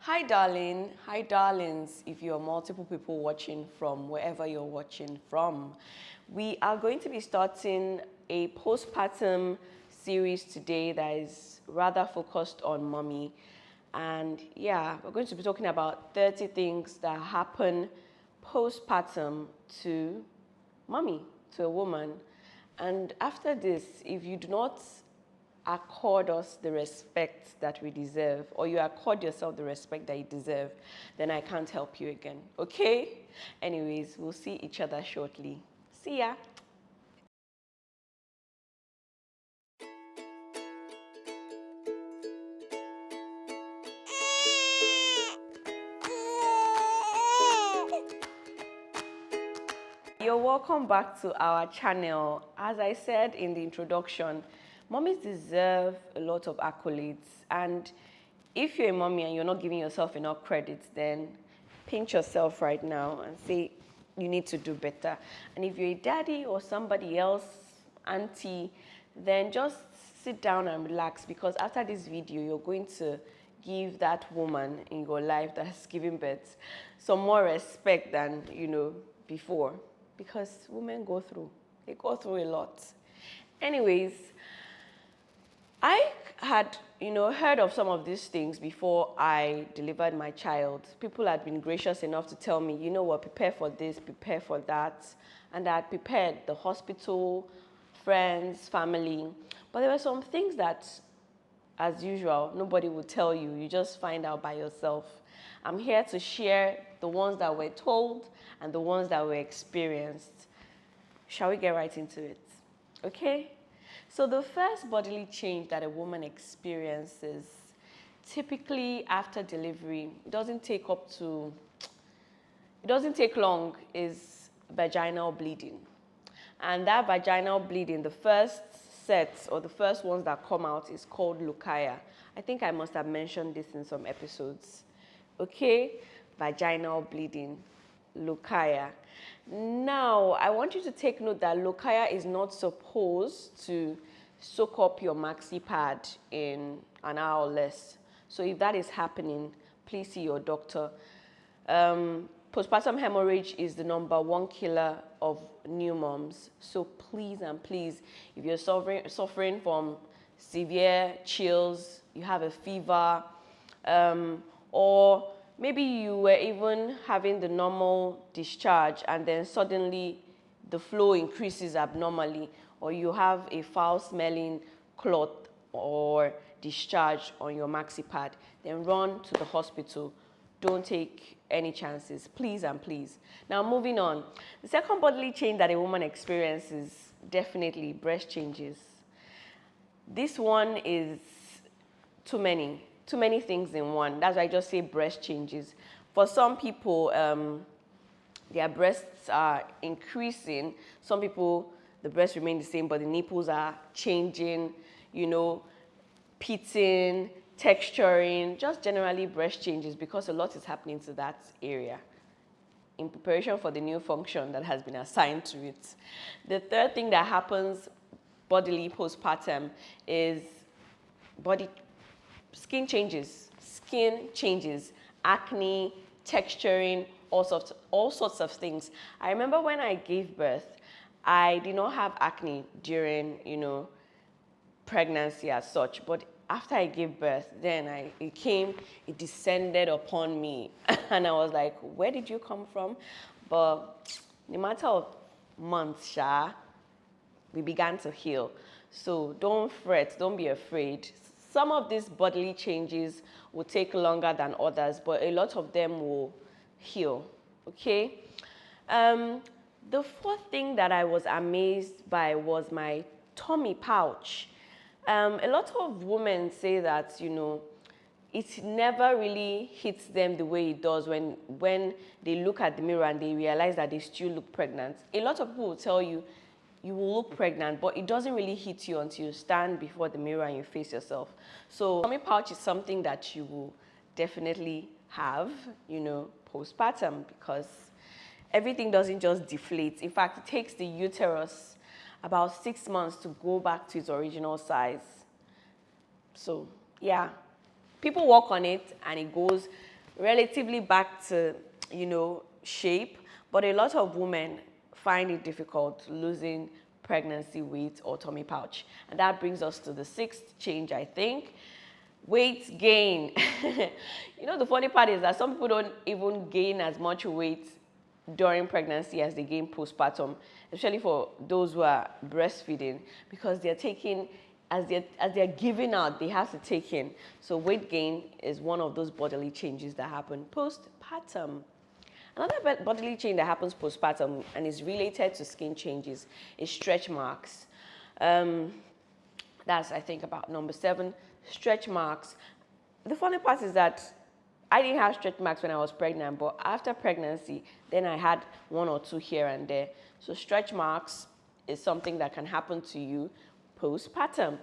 Hi darling, hi darlings, if you're multiple people watching from wherever you're watching from. We are going to be starting a postpartum series today that is rather focused on mommy. And yeah, we're going to be talking about 30 things that happen postpartum to mommy, to a woman. And after this, if you do not accord us the respect that we deserve, or you accord yourself the respect that you deserve, then I can't help you again, okay? Anyways, we'll see each other shortly. See ya. You're welcome back to our channel. As I said in the introduction, mommies deserve a lot of accolades, and if you're a mommy and you're not giving yourself enough credit, then pinch yourself right now and say you need to do better. And if you're a daddy or somebody else, auntie, then just sit down and relax, because after this video you're going to give that woman in your life that's giving birth some more respect than before, because women go through a lot. Anyways, I had heard of some of these things before I delivered my child. People had been gracious enough to tell me, you know what, prepare for this, prepare for that. And I had prepared the hospital, friends, family. But there were some things that, as usual, nobody would tell you. You just find out by yourself. I'm here to share the ones that were told and the ones that were experienced. Shall we get right into it? Okay? So the first bodily change that a woman experiences, typically after delivery, it doesn't take long, is vaginal bleeding. And that vaginal bleeding, the first sets or the first ones that come out is called Lochia. I think I must have mentioned this in some episodes. Okay? Vaginal bleeding, Lochia. Now, I want you to take note that Lochia is not supposed to soak up your maxi pad in an hour or less. So if that is happening, please see your doctor. Postpartum hemorrhage is the #1 killer of new moms. So please and please, if you're suffering from severe chills, you have a fever, or maybe you were even having the normal discharge and then suddenly the flow increases abnormally, or you have a foul-smelling clot or discharge on your maxi pad, then run to the hospital. Don't take any chances, please and please. Now, moving on. The second bodily change that a woman experiences, definitely breast changes. This one is too many things in one. That's why I just say breast changes. For some people, their breasts are increasing. Some people, the breasts remain the same, but the nipples are changing, pitting, texturing, just generally breast changes, because a lot is happening to that area in preparation for the new function that has been assigned to it. The third thing that happens bodily postpartum is skin changes, acne, texturing, all sorts of things. I remember when I gave birth, I did not have acne during, pregnancy as such, but after I gave birth, then it descended upon me. And I was like, where did you come from? But in a matter of months, we began to heal. So don't fret, don't be afraid. Some of these bodily changes will take longer than others, but a lot of them will heal, okay? The fourth thing that I was amazed by was my tummy pouch. A lot of women say that, it never really hits them the way it does when they look at the mirror and they realize that they still look pregnant. A lot of people will tell you, you will look pregnant, but it doesn't really hit you until you stand before the mirror and you face yourself. So tummy pouch is something that you will definitely have, postpartum, because everything doesn't just deflate. In fact, it takes the uterus about 6 months to go back to its original size. So yeah, people work on it and it goes relatively back to, shape, but a lot of women find it difficult losing pregnancy weight or tummy pouch. And that brings us to the sixth change, I think. Weight gain. The funny part is that some people don't even gain as much weight during pregnancy as they gain postpartum, especially for those who are breastfeeding, because they're taking, as they're giving out, they have to take in. So weight gain is one of those bodily changes that happen postpartum. Another bodily change that happens postpartum and is related to skin changes is stretch marks. That's, I think, about number 7, stretch marks. The funny part is that I didn't have stretch marks when I was pregnant, but after pregnancy, then I had 1 or 2 here and there. So stretch marks is something that can happen to you postpartum.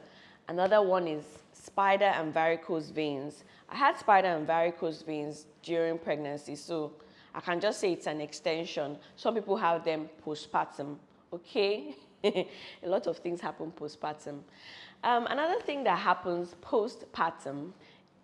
Another one is spider and varicose veins. I had spider and varicose veins during pregnancy, so I can just say it's an extension. Some people have them postpartum, okay? A lot of things happen postpartum. Another thing that happens postpartum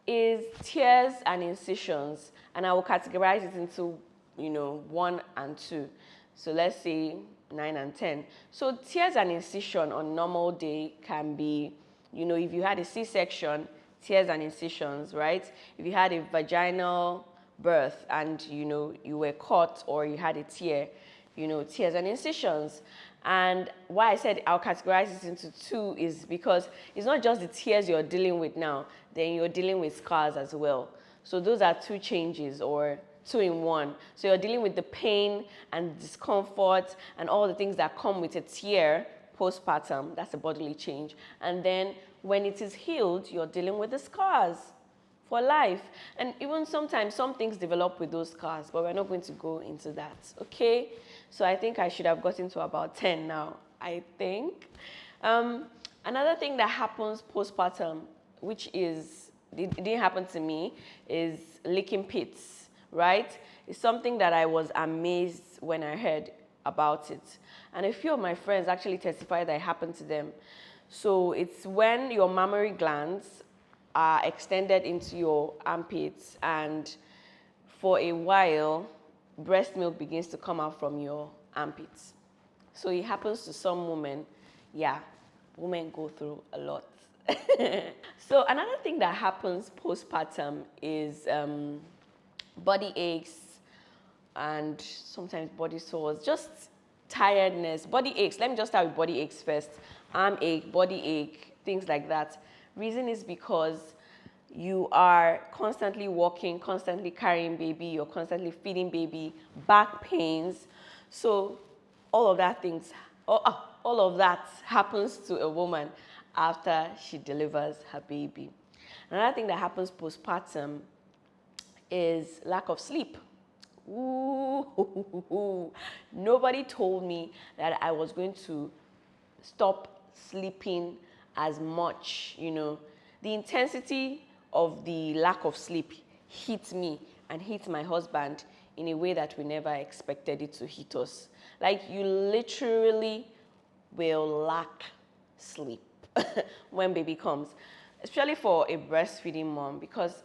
is tears and incisions, and I will categorize it into, 1 and 2. So let's say 9 and 10. So tears and incision on normal day can be, if you had a C-section, tears and incisions, right? If you had a vaginal birth and, you were caught or you had a tear, tears and incisions. And why I said I'll categorize it into 2 is because it's not just the tears you're dealing with now, then you're dealing with scars as well. So those are 2 changes, or 2 in 1. So you're dealing with the pain and discomfort and all the things that come with a tear postpartum. That's a bodily change. And then when it is healed, you're dealing with the scars for life. And even sometimes some things develop with those scars, but we're not going to go into that, okay? So I think I should have gotten to about 10 now, I think. Another thing that happens postpartum, which it didn't happen to me, is licking pits, right? It's something that I was amazed when I heard about it. And a few of my friends actually testified that it happened to them. So it's when your mammary glands are extended into your armpits, and for a while, breast milk begins to come out from your armpits. So it happens to some women. Yeah, women go through a lot. So another thing that happens postpartum is body aches and sometimes body sores, just tiredness, body aches. Let me just start with body aches first. Arm ache, body ache, things like that. Reason is because you are constantly walking, constantly carrying baby, you're constantly feeding baby, back pains. So all of that happens to a woman after she delivers her baby. Another thing that happens postpartum is lack of sleep. Ooh, nobody told me that I was going to stop sleeping as much, The intensity of the lack of sleep hit me and hit my husband in a way that we never expected it to hit us. Like, you literally will lack sleep when baby comes, especially for a breastfeeding mom, because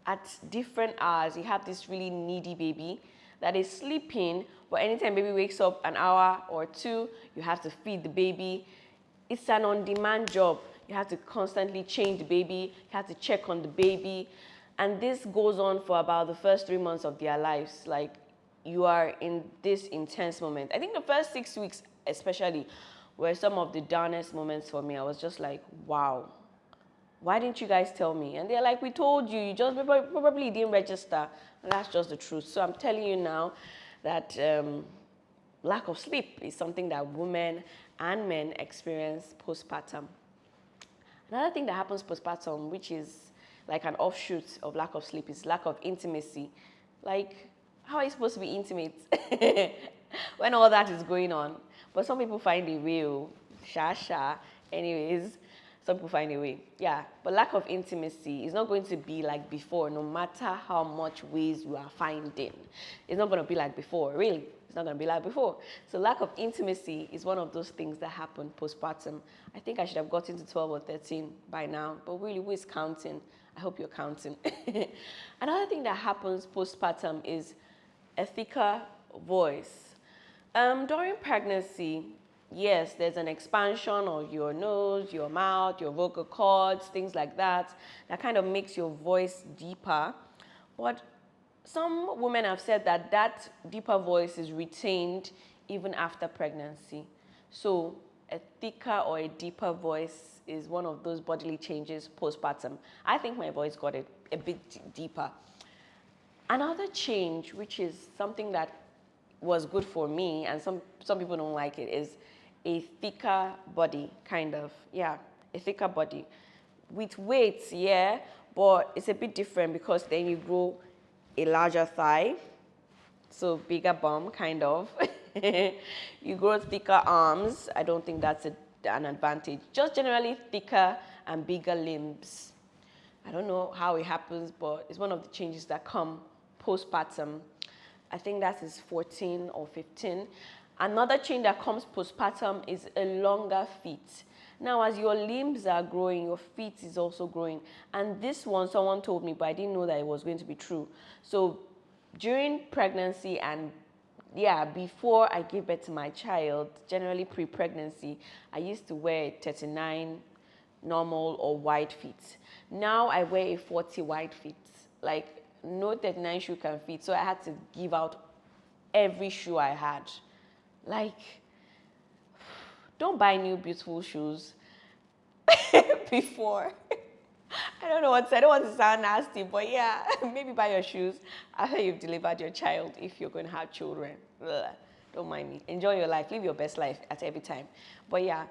at different hours, you have this really needy baby that is sleeping, but anytime baby wakes up an hour or 2, you have to feed the baby. It's an on-demand job. You have to constantly change the baby. You have to check on the baby. And this goes on for about the first 3 months of their lives. Like, you are in this intense moment. I think the first 6 weeks especially were some of the downest moments for me. I was just like, wow, why didn't you guys tell me? And they're like, we told you, you just probably didn't register. And that's just the truth. So I'm telling you now that lack of sleep is something that women and men experience postpartum. Another thing that happens postpartum, which is like an offshoot of lack of sleep, is lack of intimacy. Like, how are you supposed to be intimate when all that is going on? But some people find a way, anyways. Some people find a way, yeah. But lack of intimacy is not going to be like before, no matter how much ways you are finding. It's not going to be like before, really. It's not going to be like before. So lack of intimacy is one of those things that happen postpartum. I think I should have gotten to 12 or 13 by now, but really, who is counting? I hope you're counting. Another thing that happens postpartum is a thicker voice. During pregnancy, yes, there's an expansion of your nose, your mouth, your vocal cords, things like that, that kind of makes your voice deeper. But some women have said that that deeper voice is retained even after pregnancy. So a thicker or a deeper voice is one of those bodily changes postpartum. I think my voice got a bit deeper. Another change, which is something that was good for me, and some people don't like it, is a thicker body, kind of. Yeah, a thicker body. With weight, yeah, but it's a bit different because then you grow a larger thigh, so bigger bum, kind of. You grow thicker arms. I don't think that's an advantage. Just generally thicker and bigger limbs. I don't know how it happens, but it's one of the changes that come postpartum. I think that is 14 or 15. Another change that comes postpartum is a longer feet. Now, as your limbs are growing, your feet is also growing. And this one, someone told me, but I didn't know that it was going to be true. So during pregnancy and before I gave birth to my child, generally pre-pregnancy, I used to wear 39 normal or wide feet. Now I wear a 40 wide feet. Like, no 39 shoe can fit. So I had to give out every shoe I had. Like, don't buy new beautiful shoes before. I don't know what to say. I don't want to sound nasty, but yeah, maybe buy your shoes after you've delivered your child if you're going to have children. Ugh, don't mind me. Enjoy your life. Live your best life at every time. But yeah,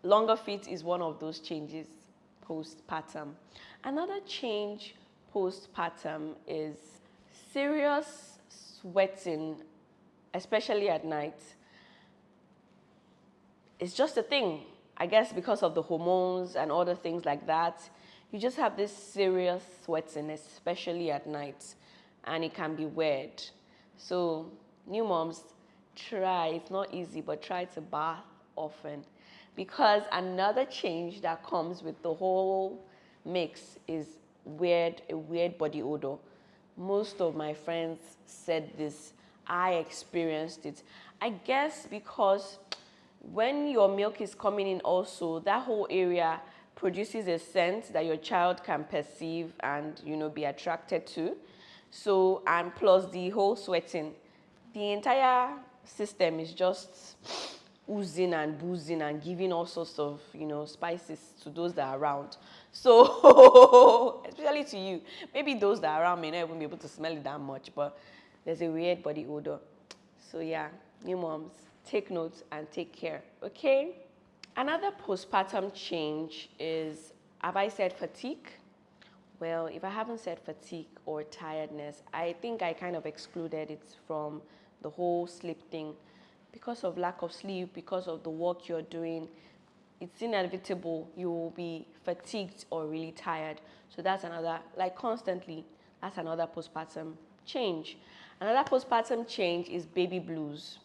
longer feet is one of those changes postpartum. Another change postpartum is serious sweating, especially at night. It's just a thing, I guess, because of the hormones and other things like that. You just have this serious sweating, especially at night, and it can be weird. So new moms, try, it's not easy, but try to bath often, because another change that comes with the whole mix is a weird body odor. Most of my friends said this. I experienced it. I guess because when your milk is coming in also, that whole area produces a scent that your child can perceive and, be attracted to. So, and plus the whole sweating, the entire system is just oozing and boozing and giving all sorts of, spices to those that are around. So, especially to you, maybe those that are around may not even be able to smell it that much, but there's a weird body odor. So yeah, new moms, take notes and take care, okay? Another postpartum change is, have I said fatigue? Well, if I haven't said fatigue or tiredness, I think I kind of excluded it from the whole sleep thing. Because of lack of sleep, because of the work you're doing, it's inevitable you will be fatigued or really tired. So that's another, constantly, that's another postpartum change. Another postpartum change is baby blues.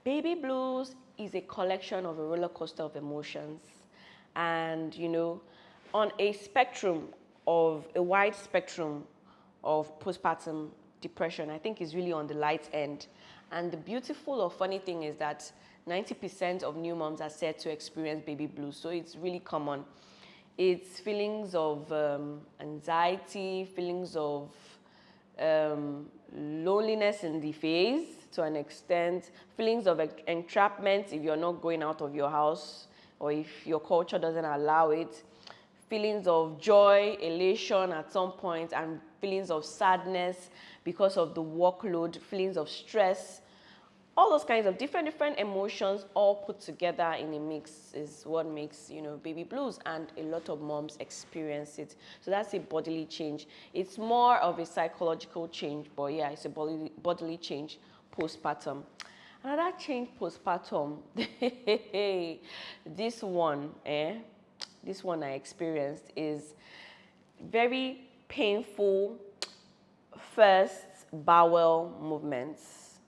Baby blues is a collection of a roller coaster of emotions. And, on a wide spectrum of postpartum depression, I think is really on the light end. And the beautiful or funny thing is that 90% of new moms are said to experience baby blues. So it's really common. It's feelings of anxiety, feelings of loneliness in the face to an extent, feelings of entrapment if you're not going out of your house or if your culture doesn't allow it, feelings of joy, elation at some point, and feelings of sadness because of the workload, feelings of stress. All those kinds of different emotions all put together in a mix is what makes, baby blues, and a lot of moms experience it. So that's a bodily change. It's more of a psychological change, but yeah, it's a bodily change postpartum. Another change postpartum, this one I experienced is very painful first bowel movements,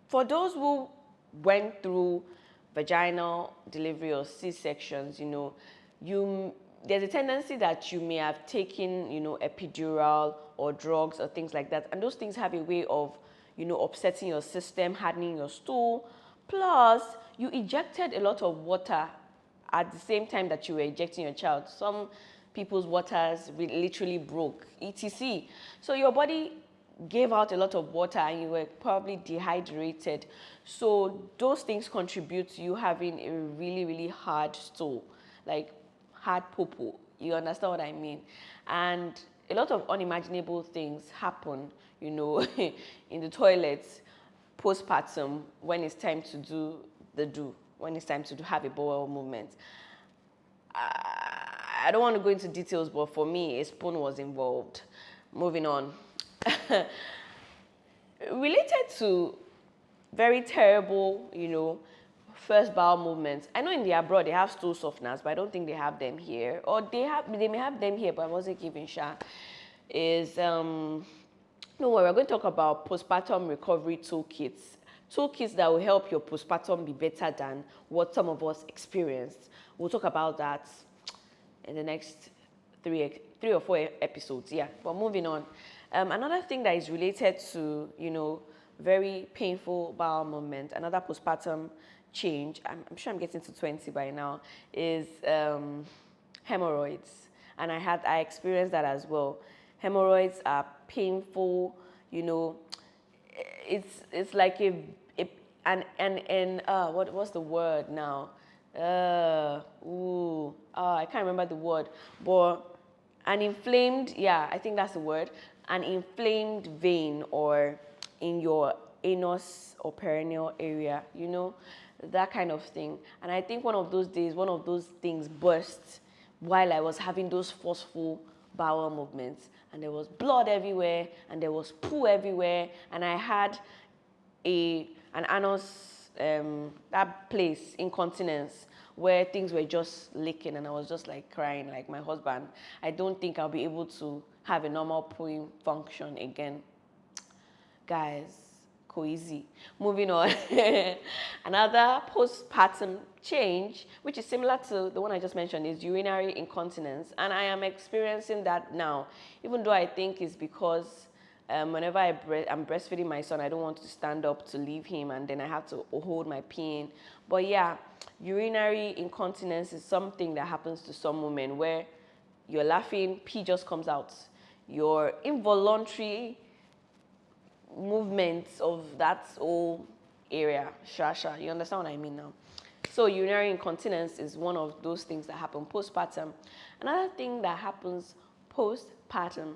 For those who went through vaginal delivery or C-sections, there's a tendency that you may have taken, epidural or drugs or things like that. And those things have a way of, upsetting your system, hardening your stool. Plus, you ejected a lot of water at the same time that you were ejecting your child. Some people's waters literally broke, etc. So your body gave out a lot of water and you were probably dehydrated. So those things contribute to you having a really, really hard stool, like hard popo. You understand what I mean? And a lot of unimaginable things happen, in the toilets postpartum when it's time to do when it's time to have a bowel movement. I don't want to go into details, but for me, a spoon was involved. Moving on. Related to very terrible, first bowel movements. I know in the abroad they have stool softeners, but I don't think they have them here. Or they may have them here, but I wasn't given shot. No, we're going to talk about postpartum recovery toolkits. Toolkits that will help your postpartum be better than what some of us experienced. We'll talk about that in the next three or four episodes. Yeah, but moving on. Another thing that is related to, very painful bowel movement, another postpartum change, I'm sure I'm getting to 20 by now, is hemorrhoids. And I experienced that as well. Hemorrhoids are painful, it's like what's the word now? I can't remember the word, but an inflamed, I think that's the word, an inflamed vein or in your anus or perineal area, that kind of thing. And I think one of those things burst while I was having those forceful bowel movements, and there was blood everywhere and there was poo everywhere, and I had an anus, that place, incontinence, where things were just leaking, and I was just like crying like my husband. I don't think I'll be able to have a normal pooing function again. Guys, easy. Moving on. Another postpartum change, which is similar to the one I just mentioned, is urinary incontinence. And I am experiencing that now, even though I think it's because whenever I'm breastfeeding my son, I don't want to stand up to leave him, and then I have to hold my peeing. But yeah, urinary incontinence is something that happens to some women where you're laughing, pee just comes out. Your involuntary movements of that whole area, you understand what I mean now? So urinary incontinence is one of those things that happen postpartum. Another thing that happens postpartum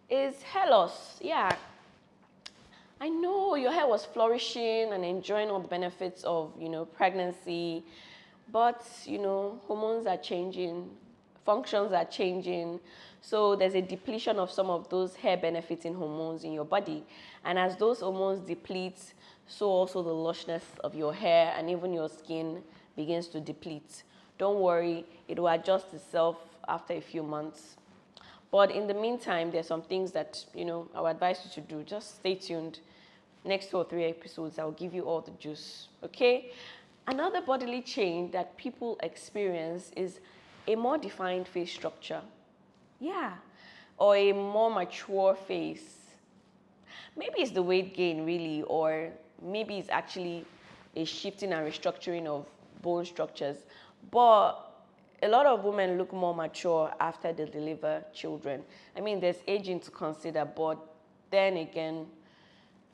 is hair loss. Yeah, I know your hair was flourishing and enjoying all the benefits of, pregnancy, but, hormones are changing, functions are changing. So there's a depletion of some of those hair benefiting hormones in your body. And as those hormones deplete, so also the lushness of your hair and even your skin begins to deplete. Don't worry, it will adjust itself after a few months. But in the meantime, there's some things that, I would advise you to do. Just stay tuned. Next 2 or 3 episodes, I'll give you all the juice, okay? Another bodily change that people experience is a more defined face structure. Yeah, or a more mature face. Maybe it's the weight gain really, or maybe it's actually a shifting and restructuring of bone structures. But a lot of women look more mature after they deliver children. I mean, there's aging to consider, but then again,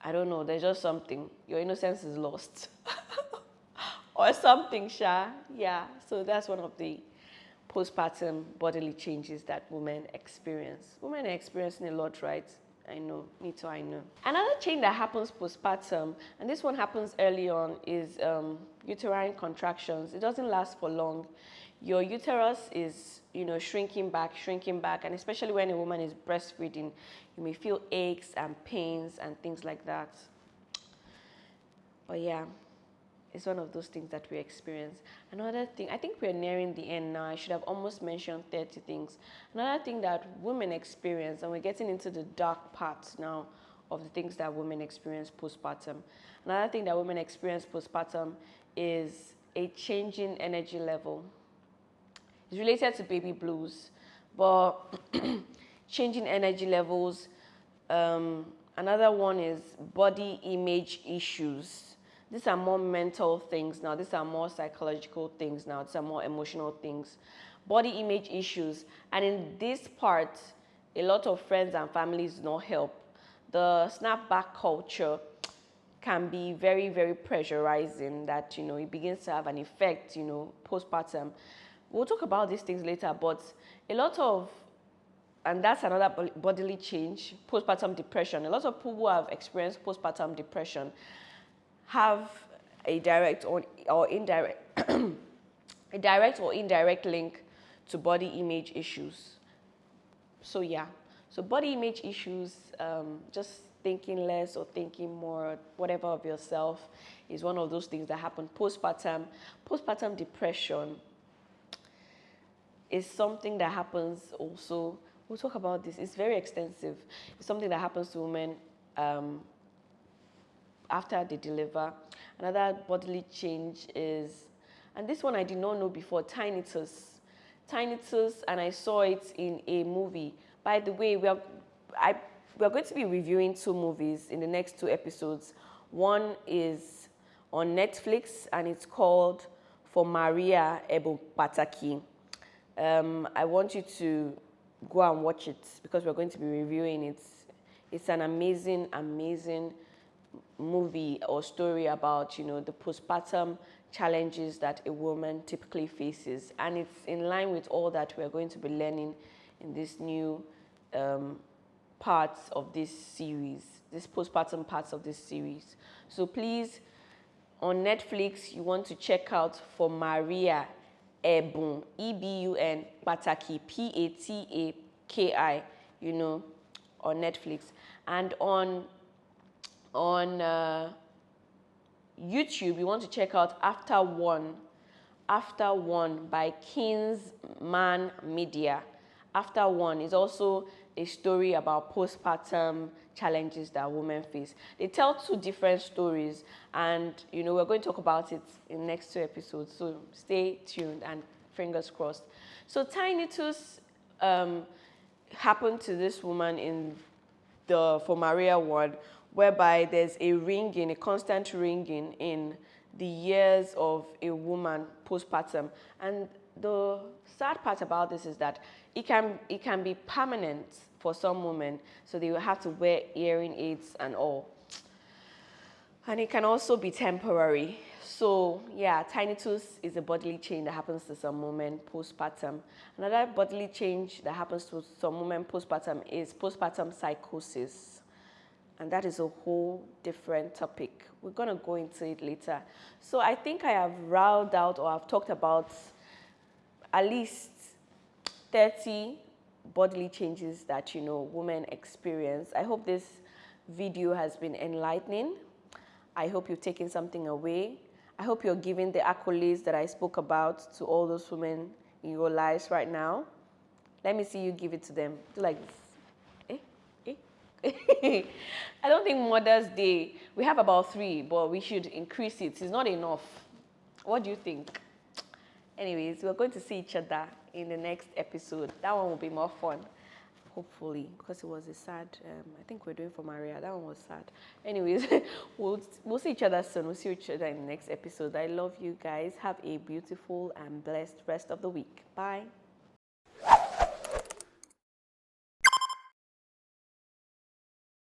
I don't know, there's just something. Your innocence is lost. Or something, Sha. Yeah, so that's one of the postpartum bodily changes that women experience. Women are experiencing a lot, right? I know, me too, I know. Another change that happens postpartum, and this one happens early on, is uterine contractions. It doesn't last for long. Your uterus is, shrinking back, and especially when a woman is breastfeeding, you may feel aches and pains and things like that. But yeah, it's one of those things that we experience. Another thing, I think we're nearing the end now. I should have almost mentioned 30 things. Another thing that women experience, and we're getting into the dark parts now of the things that women experience postpartum. Another thing that women experience postpartum is a changing energy level. It's related to baby blues, but changing energy levels. Another one is body image issues. These are more mental things now. These are more psychological things now. These are more emotional things. Body image issues. And in this part, a lot of friends and families do not help. The snapback culture can be very, very pressurizing, that, it begins to have an effect, postpartum. We'll talk about these things later, but a lot of, and that's another bodily change, postpartum depression. A lot of people who have experienced postpartum depression have a direct or indirect, a direct or indirect link to body image issues. So yeah, so body image issues, just thinking less or thinking more, whatever of yourself, is one of those things that happen postpartum. Postpartum depression is something that happens also. We'll talk about this. It's very extensive. It's something that happens to women after they deliver. Another bodily change is, and this one I did not know before, tinnitus. Tinnitus, and I saw it in a movie. By the way, we are going to be reviewing 2 movies in the next 2 episodes. One is on Netflix, and it's called For Maria Ebo Pataki. I want you to go and watch it because we're going to be reviewing it. It's an amazing, amazing movie or story about, the postpartum challenges that a woman typically faces. And it's in line with all that we're going to be learning in this new parts of this series, this postpartum parts of this series. So please, on Netflix, you want to check out For Maria Ebun, E-B-U-N, Pataki, P-A-T-A-K-I, on Netflix. And on YouTube, you want to check out After One by Kingsman Media. After One is also a story about postpartum challenges that women face. They tell 2 different stories, and we're going to talk about it in the next 2 episodes. So stay tuned and fingers crossed. So tinnitus happened to this woman in the For Maria one, whereby there's a constant ringing in the ears of a woman postpartum. And the sad part about this is that it can be permanent for some women, so they will have to wear hearing aids and all. And it can also be temporary. So yeah, tinnitus is a bodily change that happens to some women postpartum. Another bodily change that happens to some women postpartum is postpartum psychosis. And that is a whole different topic. We're going to go into it later. So I think I have rolled out, or I've talked about at least 30 bodily changes that, women experience. I hope this video has been enlightening. I hope you've taken something away. I hope you're giving the accolades that I spoke about to all those women in your lives right now. Let me see you give it to them. Do like this. I don't think Mother's Day, we have about 3, but we should increase it. It's not enough. What do you think? Anyways, we're going to see each other in the next episode. That one will be more fun, hopefully, because it was a sad, I think we're doing For Maria. That one was sad. Anyways, we'll see each other soon. We'll see each other in the next episode. I love you guys. Have a beautiful and blessed rest of the week. Bye.